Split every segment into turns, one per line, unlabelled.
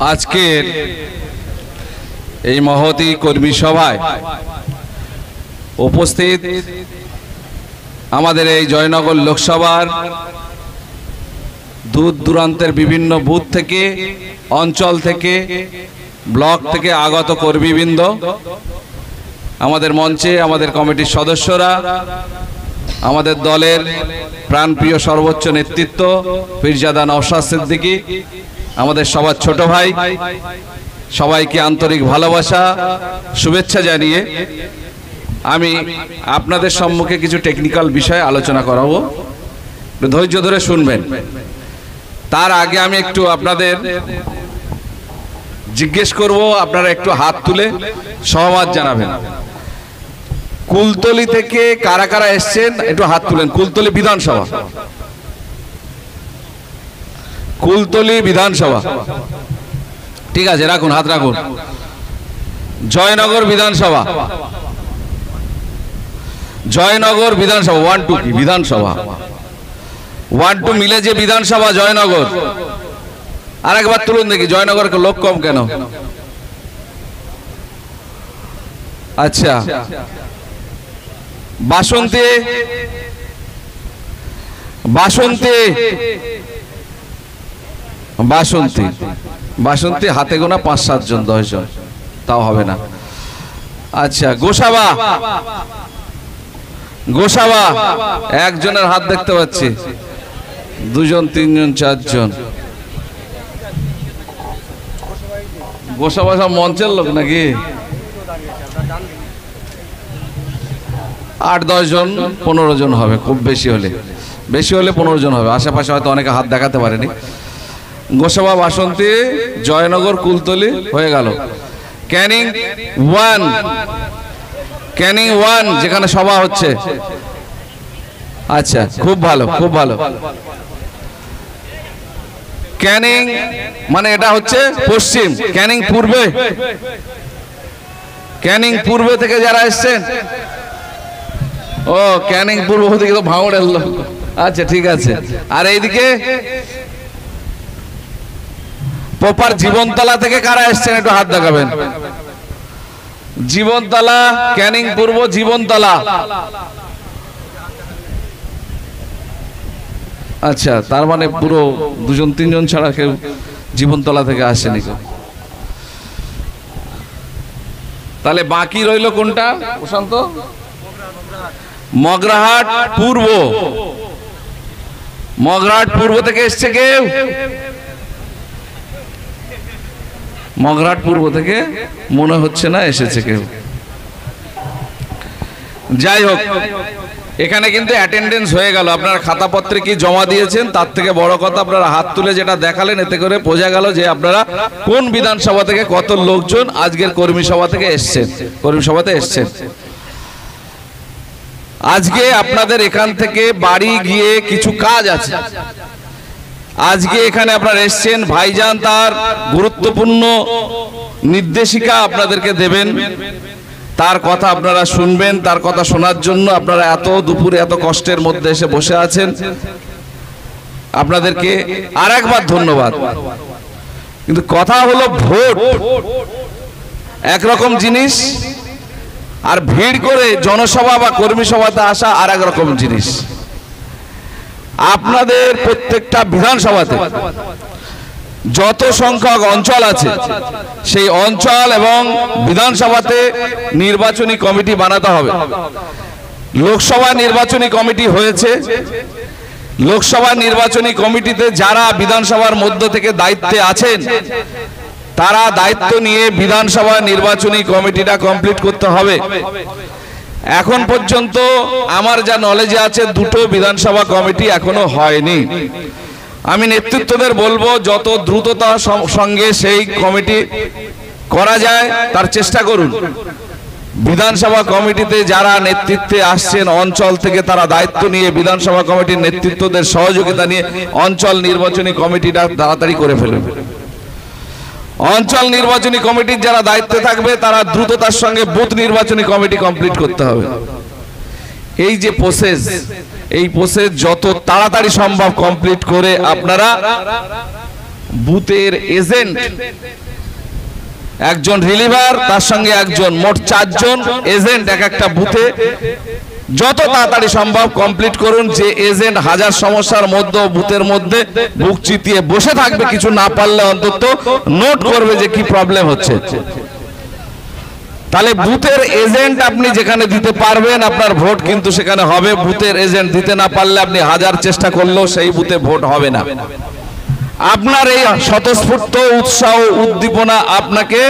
আজকের এই মহতী কর্মী সভায় উপস্থিত আমাদের এই জয়নগর লোকসভার দূর দূরান্তের বিভিন্ন বুথ থেকে, অঞ্চল থেকে, ব্লক থেকে আগত কর্মীবৃন্দ, আমাদের মঞ্চে আমাদের কমিটির সদস্যরা, আমাদের দলের প্রাণপ্রিয় সর্বোচ্চ নেতৃত্ব পীরজাদা নওশাদ সিদ্দিকী, আমাদের সবার ছোট ভাই, সবাইকে আন্তরিক ভালোবাসা শুভেচ্ছা জানিয়ে আমি আপনাদের সম্মুখে কিছু টেকনিক্যাল বিষয়ে আলোচনা করাবো, ধৈর্য ধরে শুনবেন। তার আগে আমি একটু আপনাদের জিজ্ঞেস করব, আপনারা একটু হাত তুলে সহমত জানাবেন। কুলতলি থেকে কারা কারা এসছেন একটু হাত তুলেন। কুলতলি বিধানসভা, কুলতলি বিধানসভা, ঠিক আছে, রাখুন, হাত রাখুন। জয়নগর বিধানসভা, জয়নগর বিধানসভা 1 2 কি বিধানসভা 1 2 মিলে যে বিধানসভা জয়নগর, আরেকবার তুলুন দেখি। জয়নগরের লোক কম কেন? আচ্ছা, বাসন্তী, বাসন্তী, বাসন্তী, বাসন্তী হাতে গোনা 5-7 জন, 10 জন, তাও হবে না। আচ্ছা, গোসাবা, গোসাবা একজনের হাত দেখতে পাচ্ছি, 2 জন, 3 জন, 4 জন। গোসাবা সব মঞ্চের লোক নাকি? 8-10 জন, 15 জন হবে, খুব বেশি হলে, বেশি হলে 15 জন হবে। আশেপাশে হয়তো অনেকে হাত দেখাতে পারেনি। গোসাবা, বাসন্তী, জয়নগর, কুলতলি হয়ে গেল। ক্যানিং 1, ক্যানিং 1 যেখানে সভা হচ্ছে। আচ্ছা, খুব ভালো, খুব ভালো। ক্যানিং মানে এটা হচ্ছে পশ্চিম, ক্যানিং পূর্বে, ক্যানিং পূর্বে থেকে যারা এসছেন, ও ক্যানিং পূর্ব থেকে তো ভাঙড়ের লোক। আচ্ছা, ঠিক আছে। আর এইদিকে প্রপার জীবনতলা থেকে কারা এসছেন একটু হাত দেখাবেন। জীবনতলা, ক্যানিং পূর্ব, জীবনতলা। আচ্ছা, তার মানে পুরো 2 জন 3 জন ছাড়া কেউ জীবনতলা থেকে আসেনি। তাহলে বাকি রইল কোনটা প্রশান্ত? মগরাহাট পূর্ব, মগরাহাট পূর্ব থেকে এসছে কেউ? মগরাহাট পূর্ব থেকে মনে হচ্ছে না এসেছে কেউ। যাই হোক, এখানে কিন্তু অ্যাটেন্ডেন্স হয়ে গেল। আপনারা খাতাপত্রে কি জমা দিয়েছেন তার থেকে বড় কথা আপনারা হাত তুলে যেটা দেখালেন, এতে করে বোঝা গেল যে আপনারা কোন বিধানসভা থেকে কত লোকজন আজকের কর্মী সভা থেকে এসছেন, কর্মী সভাতে এসছেন। আজকে আপনাদের এখান থেকে বাড়ি গিয়ে কিছু কাজ আছে। আজকে এখানে আপনারা এসছেন, ভাইজান তার গুরুত্বপূর্ণ নির্দেশিকা আপনাদেরকে দেবেন, তার কথা আপনারা শুনবেন। তার কথা শোনার জন্য আপনারা এত দুপুরে এত কষ্টের মধ্যে এসে বসে আছেন, আপনাদেরকে আরেকবার ধন্যবাদ। কিন্তু কথা হলো ভোট একরকম জিনিস, আর ভিড় করে জনসভা বা কর্মী সভাতে আসা আর এক রকম জিনিস। আপনাদের প্রত্যেকটা বিধানসভাতে যত সংখ্যক অঞ্চল আছে, সেই অঞ্চল এবং বিধানসভাতে নির্বাচনী কমিটি বানাতে হবে। লোকসভা নির্বাচনী কমিটি হয়েছে, লোকসভা নির্বাচনী কমিটিতে যারা বিধানসভার মধ্য থেকে দায়িত্বে আছেন, তারা দায়িত্ব নিয়ে বিধানসভা নির্বাচনী কমিটিটা কমপ্লিট করতে হবে। এখন পর্যন্ত আমার যা নলেজে আছে 2টো বিধানসভা কমিটি এখনো হয়নি। আমি নেতৃত্বদের বলবো যত দ্রুততার সঙ্গে সেই কমিটি করা যায় তার চেষ্টা করুন। বিধানসভা কমিটিতে যারা নেতৃত্বে আসছেন অঞ্চল থেকে, তারা দায়িত্ব নিয়ে বিধানসভা কমিটির নেতৃত্বদের সহযোগিতা নিয়ে অঞ্চল নির্বাচনী কমিটিটা তাড়াতাড়ি করে ফেলুন। অঞ্চল নির্বাচনী কমিটির যারা দায়িত্বে থাকবে তারা দ্রুততার সঙ্গে বুথ নির্বাচনী কমিটি কমপ্লিট করতে হবে। এই যে প্রসেস, এই প্রসেস যত তাড়াতাড়ি সম্ভব কমপ্লিট করে আপনারা বুথের এজেন্ট, একজন রিলিভার, তার সঙ্গে একজন, মোট 4 জন এজেন্ট এক একটা বুথে যত তাড়াতাড়ি সম্ভব কমপ্লিট করুন। যে এজেন্ট হাজার সমস্যার মধ্যে বুথের মধ্যে বুক চিতিয়ে বসে থাকবে, কিছু না পারলে অন্তত নোট করবে যে কি প্রবলেম হচ্ছে। তাহলে বুথের এজেন্ট আপনি যেখানে দিতে পারবেন আপনার ভোট কিন্তু সেখানে হবে। বুথের এজেন্ট দিতে না পারলে আপনি হাজার চেষ্টা করলেও সেই বুথে ভোট হবে না। আপনার এই স্বতঃস্ফূর্ত উৎসাহ উদ্দীপনা আপনাকে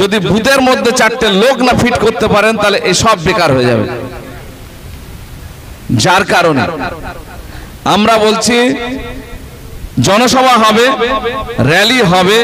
যদি বুথের মধ্যে 4টে লোক না ফিট করতে পারেন তাহলে এই সব বেকার হয়ে যাবে। যার কারণে আমরা বলছি জনসভা হবে, র্যালি হবে,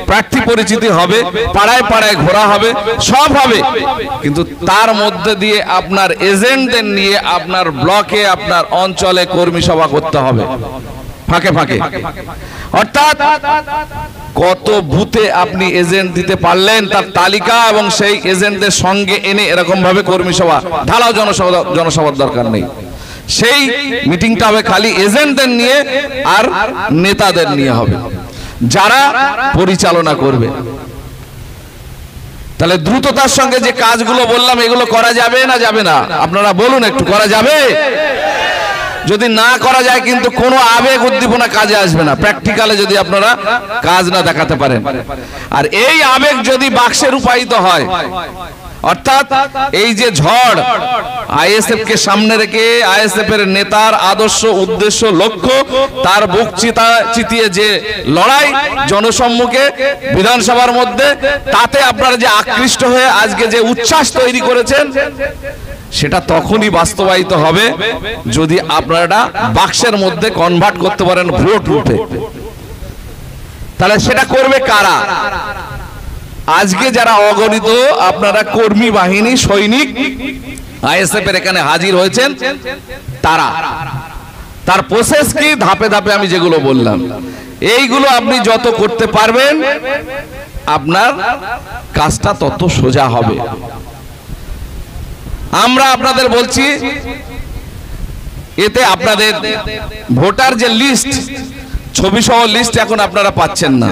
প্রার্থী পরিচিতি হবে, পাড়ায় পাড়ায় ঘোরা হবে, সব হবে, কিন্তু তার মধ্যে দিয়ে আপনার এজেন্টদের নিয়ে আপনার ব্লকে আপনার অঞ্চলে কর্মী সভা করতে হবে ফাঁকে ফাঁকে। অর্থাৎ কত বুথে আপনি এজেন্ট দিতে পারলেন তার তালিকা এবং সেই এজেন্টদের সঙ্গে এনে এরকম ভাবে কর্মী সভা, ঢালাও জনসভার দরকার নেই। সেই মিটিংটা হবে খালি এজেন্টদের নিয়ে আর নেতাদের নিয়ে হবে যারা পরিচালনা করবে। তাহলে দ্রুততার সঙ্গে যে কাজগুলো বললাম এগুলো করা যাবে না যাবে না? আপনারা বলুন একটু, করা যাবে? যদি না করা যায় কিন্তু কোনো আবেগ উদ্দীপনা কাজে আসবে না, প্র্যাকটিক্যালে যদি আপনারা কাজ না দেখাতে পারেন। আর এই আবেগ যদি বাক্সে রূপায়িত হয়, অর্থাৎ এই যে ঝড় আইএসএফ কে সামনে রেখে আইএসএফ এর নেতার আদর্শ উদ্দেশ্য লক্ষ্য তার বুক চিতিয়ে যে লড়াই জনসম্মুখে বিধানসভার মধ্যে, তাতে আপনারা যে আকৃষ্ট হয়ে আজকে যে উচ্ছ্বাস তৈরি করেছেন সেটা তখনই বাস্তবায়িত হবে যদি আপনারা বাক্সের মধ্যে কনভার্ট করতে পারেন ভোট রূপে। তাহলে সেটা করবে কারা? আজকে যারা অগণিত আপনারা কর্মী বাহিনী সৈনিক আইএসএফ এর এখানে হাজির হয়েছেন তারা, তার প্রসেস কি ধাপে ধাপে আমি যেগুলো বললাম এইগুলো আপনি যত করতে পারবেন আপনার কাজটা তত সোজা হবে। আমরা আপনাদের বলছি এতে আপনাদের ভোটার যে লিস্ট, ছবি সহ লিস্ট এখন আপনারা পাচ্ছেন না,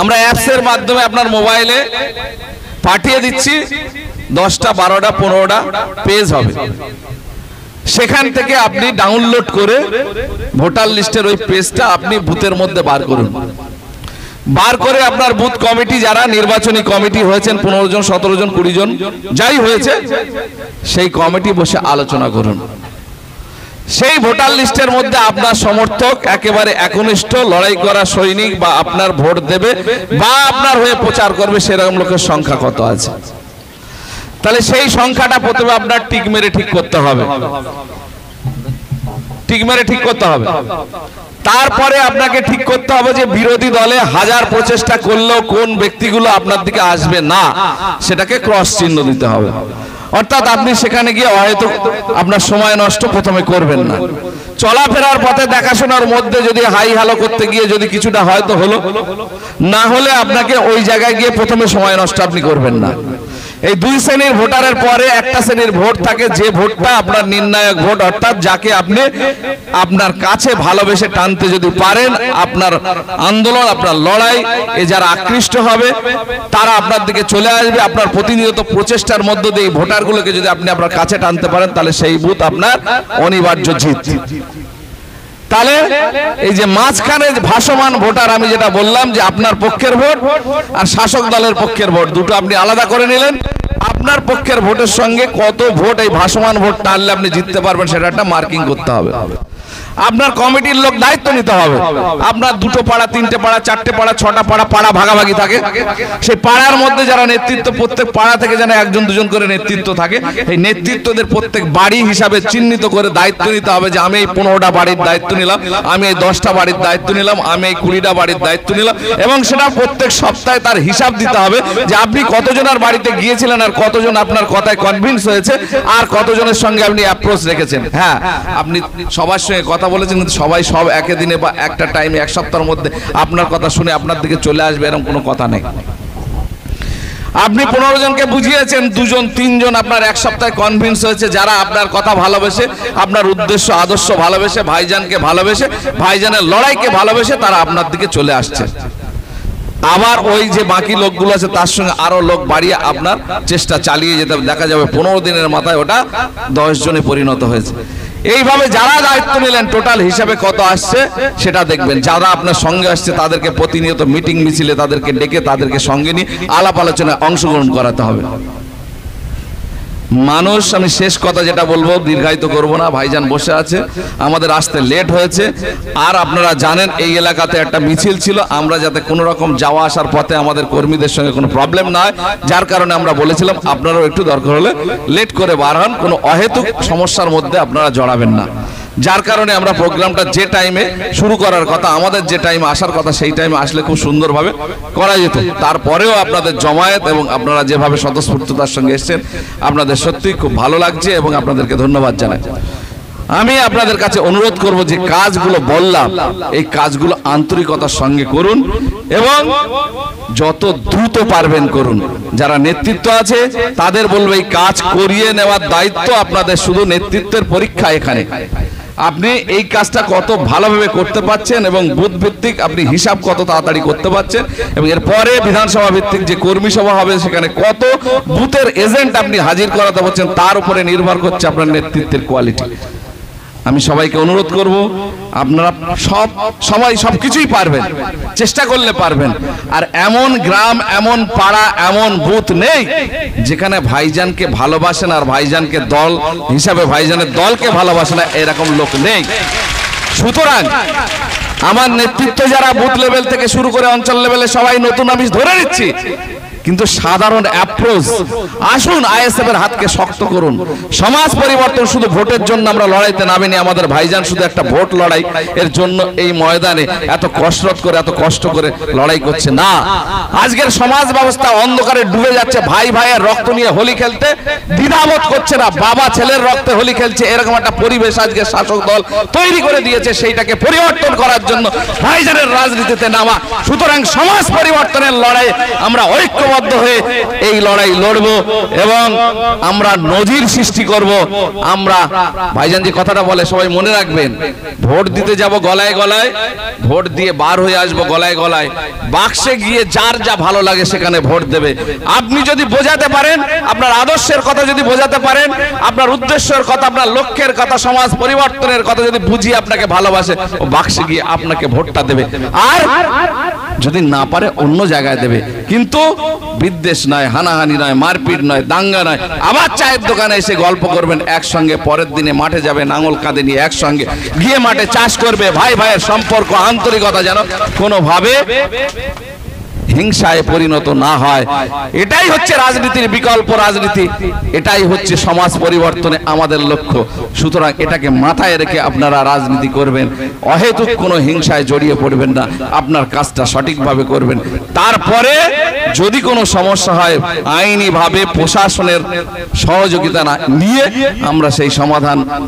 আমরা অ্যাপসের মাধ্যমে আপনার মোবাইলে পাঠিয়ে দিচ্ছি। 10টা 12টা 15টা পেজ হবে, সেখান থেকে আপনি ডাউনলোড করে ভোটার লিস্টের ওই পেজটা আপনি বুথের মধ্যে বার করুন। বার করে আপনার বুথ কমিটি যারা নির্বাচনী কমিটি হয়েছেন 15 জন 17 জন 20 জন যাই হয়েছে সেই কমিটি বসে আলোচনা করুন। সেই ভোটার লিস্টের মধ্যে আপনার সমর্থক একেবারে একনিষ্ঠ লড়াই করা সৈনিক বা আপনার ভোট দেবে বা আপনার হয়ে প্রচার করবে সেরকম লোকের সংখ্যা কত আছে। তাহলে সেই সংখ্যাটা প্রথমে আপনার টিক মেরে ঠিক করতে হবে, টিক মেরে ঠিক করতে হবে। তারপরে আপনাকে ঠিক করতে হবে যে বিরোধী দলে হাজার প্রচেষ্টা করলেও কোন ব্যক্তিগুলো আপনার দিকে আসবে না সেটাকে ক্রস চিহ্ন দিতে হবে। অর্থাৎ আপনি সেখানে গিয়ে হয়তো আপনার সময় নষ্ট প্রথমে করবেন না, চলাফেরার পথে দেখাশোনার মধ্যে যদি হাই হ্যালো করতে গিয়ে যদি কিছুটা হয়তো হলো, না হলে আপনাকে ওই জায়গায় গিয়ে প্রথমে সময় নষ্ট আপনি করবেন না। এই 2 শ্রেণীর ভোটারের পরে একটা শ্রেণীর ভোট থাকে যে ভোটটা আপনার নির্ণায়ক ভোট, অর্থাৎ যাকে আপনি আপনার কাছে ভালোবেসে টানতে যদি পারেন আপনার আন্দোলন আপনার লড়াই এ যারা আকৃষ্ট হবে তারা আপনার দিকে চলে আসবে। আপনার প্রতিনিয়ত প্রচেষ্টার মধ্য দিয়ে ভোটারগুলোকে যদি আপনি আপনার কাছে টানতে পারেন তাহলে সেই বুথ আপনার অনিবার্য জিত। তাহলে এই যে মাঝখানে ভাসমান ভোটার আমি যেটা বললাম যে আপনার পক্ষের ভোট আর শাসক দলের পক্ষের ভোট দুটো আপনি আলাদা করে নিলেন। আপনার পক্ষের ভোটের সঙ্গে কত ভোট এই ভাসমান ভোট টানলে আপনি জিততে পারবেন সেটা একটা মার্কিং করতে হবে। আপনার কমিটির লোক দায়িত্ব নিতে হবে। আপনার 2টো পাড়া 3টে পাড়া 4টে পাড়া 6টা পাড়া পাড়া ভাগাভাগি থাকে, সেই পাড়ার মধ্যে যারা নেতৃত্ব প্রত্যেক পাড়া থেকে যেন 1জন 2জন করে নেতৃত্ব থাকে, এই নেতৃত্বদের প্রত্যেক বাড়ি হিসাবে চিহ্নিত করে দায়িত্ব নিতে হবে যে আমি এই 15টা বাড়ির দায়িত্ব নিলাম, আমি এই 10টা বাড়ির দায়িত্ব নিলাম, আমি এই 20টা বাড়ির দায়িত্ব নিলাম, এবং সেটা প্রত্যেক সপ্তাহে তার হিসাব দিতে হবে যে আপনি কতজনের বাড়িতে গিয়েছিলেন আর কতজন আপনার কথায় কনভিন্স হয়েছে আর কতজনের সঙ্গে আপনি অ্যাপ্রোচ রেখেছেন। হ্যাঁ, আপনি সবার সঙ্গে কথা বলেছেন কিন্তু সবাই সব একই দিনে বা একটা টাইমে 1 সপ্তাহের মধ্যে আপনার কথা শুনে আপনার দিকে চলে আসবে এরকম কোনো কথা নেই। আপনি 15 জনকে বুঝিয়েছেন, 2 জন 3 জন আপনার এক সপ্তাহে কনভিন্স হয়েছে, যারা আপনার কথা ভালোবেসে, আপনার উদ্দেশ্য আদর্শ ভালোবেসে, ভাইজানকে ভালোবেসে, ভাইজানের লড়াইকে ভালোবেসে তারা আপনার দিকে চলে আসছে। আবার ওই যে বাকি লোকগুলো আছে তার সঙ্গে আরো লোক বাড়িয়ে আপনার চেষ্টা চালিয়ে যেতে দেখা যাবে 15 দিনের মাথায় ওটা 10 জনে পরিণত হয়েছে। এইভাবে যারা দায়িত্ব নিলেন টোটাল হিসাবে কত আসছে সেটা দেখবেন। যারা আপনার সঙ্গে আসছে তাদেরকে প্রতিনিয়ত মিটিং মিছিলে তাদেরকে ডেকে তাদেরকে সঙ্গে নিয়ে আলাপ আলোচনায় অংশগ্রহণ করাতে হবে। মানুষ, আমি শেষ কথা যেটা বলবো, দীর্ঘায়িত করব না, ভাইজান বসে আছে, আমাদের আসতে লেট হয়েছে। আর আপনারা জানেন এই এলাকাতে একটা মিছিল ছিল, আমরা যাতে কোনো রকম যাওয়া আসার পথে আমাদের কর্মীদের সঙ্গে কোনো প্রবলেম না হয়, যার কারণে আমরা বলেছিলাম আপনারাও একটু দরকার হলে লেট করে বার হন, কোনো অহেতুক সমস্যার মধ্যে আপনারা জড়াবেন না। যার কারণে আমরা প্রোগ্রামটা যে টাইমে শুরু করার কথা, আমাদের যে টাইমে আসার কথা, সেই টাইমে আসলে খুব সুন্দরভাবে করা যেত। তারপরেও আপনাদের জমায়েত এবং আপনারা যেভাবে স্বতঃস্ফূর্ততার সঙ্গে এসেছেন, আপনাদের সত্যিই খুব ভালো লাগছে এবং আপনাদেরকে ধন্যবাদ জানাই। আমি আপনাদের কাছে অনুরোধ করব যে কাজগুলো বললাম এই কাজগুলো আন্তরিকতার সঙ্গে করুন এবং যত দ্রুত পারবেন করুন। যারা নেতৃত্ব আছে তাদের বলবো এই কাজ করিয়ে নেওয়ার দায়িত্ব আপনাদের, শুধু নেতৃত্বের পরীক্ষা এখানে। আপনি এই কাজটা কত ভালোভাবে করতে পারছেন এবং বুথ ভিত্তিক আপনি হিসাব কত তাড়াতাড়ি করতে পারছেন এবং এরপরে বিধানসভা ভিত্তিক যে কর্মী সভা হবে সেখানে কত বুথের এজেন্ট আপনি হাজির করাতে পারছেন, তার উপরে নির্ভর করছে আপনার নেতৃত্বের কোয়ালিটি। আমি সবাইকে অনুরোধ করব আপনারা সবাই সবকিছুই পারবেন, চেষ্টা করলে পারবেন। আর এমন গ্রাম, এমন পাড়া, এমন বুথ নেই যেখানে ভাইজানকে ভালোবাসেন আর ভাইজানকে দল হিসাবে ভাইজানের দলকে ভালোবাসে না, এরকম লোক নেই। সুতরাং আমার নেতৃত্ব যারা বুথ লেভেল থেকে শুরু করে অঞ্চল লেভেলে সবাই নতুন, আমি ধরে নিচ্ছি, কিন্তু সাধারণ অ্যাপ্রোচ আসুন, আইএসএফ এর হাতকে শক্ত করুন। সমাজ পরিবর্তন শুধু ভোটের জন্য আমরা লড়াইতে নামিনি, আমাদের ভাইজান শুধু একটা ভোট লড়াই এর জন্য এই ময়দানে এত কসরত করে এত কষ্ট করে লড়াই করছে না। আজকের সমাজ ব্যবস্থা অন্ধকারে ডুবে যাচ্ছে, ভাই ভাইয়ের রক্ত নিয়ে হোলি খেলতে দ্বিধাবোধ করছে না, বাবা ছেলের রক্তে হোলি খেলছে, এরকম একটা পরিবেশ আজকে শাসক দল তৈরি করে দিয়েছে। সেইটাকে পরিবর্তন করার জন্য ভাইজানের রাজনীতিতে নামা। সুতরাং সমাজ পরিবর্তনের লড়াই আমরা ঐক্য হয়ে এই লড়াই লড়ব এবং আমরা নজির সৃষ্টি করব। আমরা ভাইজান যে কথাটা বলে সবাই মনে রাখবেন, ভোট দিতে যাব গলায় গলায়, ভোট দিয়ে বার হয়ে আসবো গলায় গলায়, বাক্সে গিয়ে যার যা ভালো লাগে সেখানে ভোট দেবে। আপনি যদি বোঝাতে পারেন, আপনার আদর্শের কথা যদি বোঝাতে পারেন, আপনার উদ্দেশ্যের কথা, আপনার লক্ষ্যের কথা, সমাজ পরিবর্তনের কথা যদি বুঝিয়ে আপনাকে ভালোবাসে, ও বাক্সে গিয়ে আপনাকে ভোটটা দেবে। আর যদি না পারে অন্য জায়গায় দেবে, কিন্তু বিদ্বেষ নয়, হানাহানি নয়, মারপিট নয়, দাঙ্গা নয়। আবার চায়ের দোকানে এসে গল্প করবেন একসঙ্গে, পরের দিনে মাঠে যাবে নাঙল কাঁধে নিয়ে একসঙ্গে গিয়ে মাঠে চাষ করবে। ভাই ভাইয়ের সম্পর্ক, আন্তরিকতা যেন কোনোভাবে হিংসায় পরিণত না হয়। এটাই হচ্ছে রাজনীতির বিকল্প রাজনীতি, এটাই হচ্ছে সমাজ পরিবর্তনে আমাদের লক্ষ্য। সুতরাং এটাকে মাথায় রেখে আপনারা রাজনীতি করবেন, অহেতুক কোনো হিংসায় জড়িয়ে পড়বেন না, আপনার কাজটা সঠিকভাবে করবেন। তারপরে যদি কোনো সমস্যা হয় আইনিভাবে প্রশাসনের সহযোগিতা নিয়ে আমরা সেই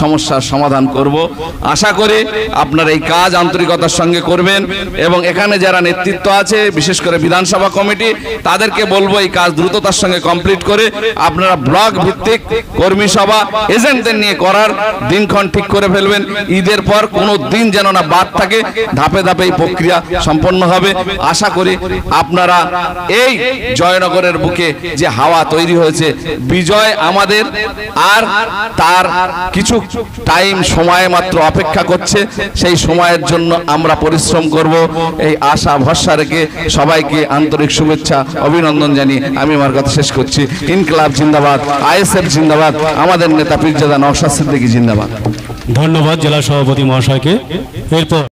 সমস্যার সমাধান করব। আশা করি আপনারা এই কাজ আন্তরিকতার সঙ্গে করবেন এবং এখানে যারা নেতৃত্ব আছে, বিশেষ করে বিধানসভা কমিটি, তাদেরকে বলবো এই কাজ দ্রুততার সঙ্গে কমপ্লিট করে আপনারা ব্লক ভিত্তিক কর্মী সভা এজেন্টদের নিয়ে করার দিনক্ষণ ঠিক করে ফেলবেন। ঈদের পর কোনো দিন যেন না বাদ থাকে, ধাপে ধাপে এই প্রক্রিয়া সম্পন্ন হবে। আশা করি আপনারা এই জয়নগরের বুকে যে হাওয়া তৈরি হয়েছে, বিজয় আমাদের আর তার কিছু টাইম সময় মাত্র অপেক্ষা করছে, সেই সময়ের জন্য আমরা পরিশ্রম করব। এই আশা ভরসা রেখে সবাইকে আন্তরিক শুভেচ্ছা অভিনন্দন জানিয়ে আমি আমার কথা শেষ করছি। ইনকলাব জিন্দাবাদ, আইএসএফ জিন্দাবাদ, আমাদের নেতা পীরজাদা নওশাদ সিদ্দিকী জিন্দাবাদ।
ধন্যবাদ জেলা সভাপতি মহাশয়কে। এরপর